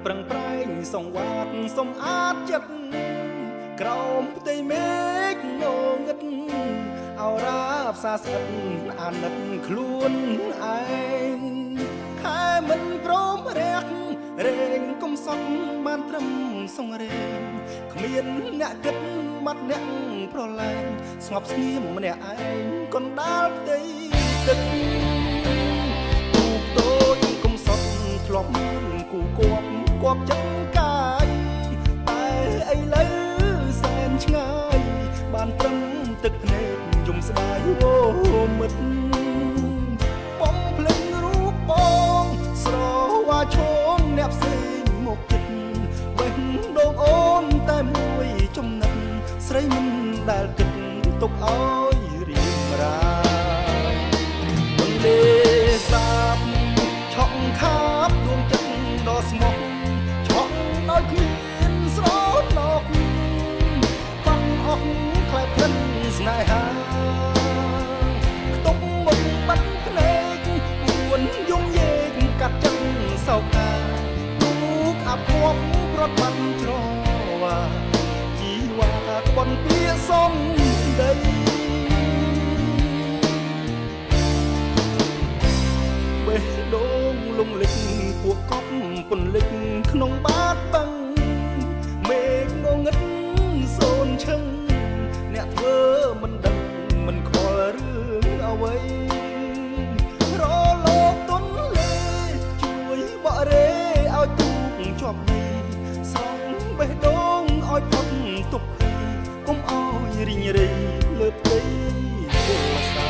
ប្រឹងប្រែងសង្វាតសំអាតចិត្តក្រោមផ្ទៃមេឃងងឹតអរាផ្សាស្អិតអាណិតខ្លួនឯងខែមិនព្រមរះរែងកុំសត់បានត្រឹមសងរែងគ្មានអ្នកគិតមាត់អ្នកប្រឡែងស្ងប់ស្ងៀមម្នាក់ឯងកណ្ដាលផ្ទៃទឹកទូកតូចកុំសត់ធ្លាប់មានគូគប់ចិត្តកាយតែឥឡូវសែនឆ្ងាយបានត្រឹមទឹកភ្នែកយំស្ដាយវោមិត្តបំភ្លេចរូបបងស្រវាឈងអ្នកផ្សេងមកចិត្តបេះដូងអូនតែមួយចំណិតស្រីមិនដែលគិតទុកឲ្យរៀងរាបន្លេសាបឆក់ខាបដួងចិត្តដ៏ស្មោះឆក់ដោយគ្មានស្រណោកបាត់អស់ខ្លែបព្រឹនស្នេហាខ្ទប់មុខបាត់ភ្នែកពួនយំយេកកាត់ចិត្តសោកាទូកអាភ័ព្វប្រត់បាត់ច្រវាជីវ៉ាក្បន់ពាសំដីបេះដូងលងលិចពួកកប់ពន្លិចក្នុងបាតបាំងមេឃងងឹតសូនឈឹងអ្នកធ្វើមិនដឹងមិនខលរឿងអ្វីរលោកទុនលេជួយបករេឲ្យទូកជាប់ដីស្រង់បេះដូងឲ្យផុតទុកភ័យកុំឲ្យរីងរៃលើផ្ទៃពោសា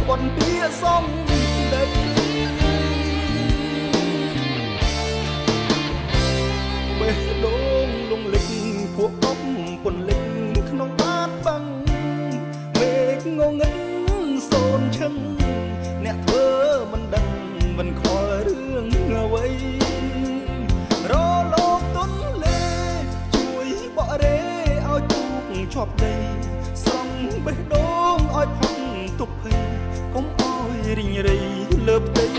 បនពាសំដីបេះដូងលងលិចពួកអប់ពន្លិចក្នុងបាតបាំងមេឃងងឹតសូនឈឹងអ្នកធ្វើមិនដឹងមិនខលរឿងអ្វីរលោកទុនលេជួយបករេឲ្យទូកជាប់ដីស្រង់បេះដូងឲ្យផុតទុកភ័យកុំឲ្យរីងរៃលើផ្ទៃ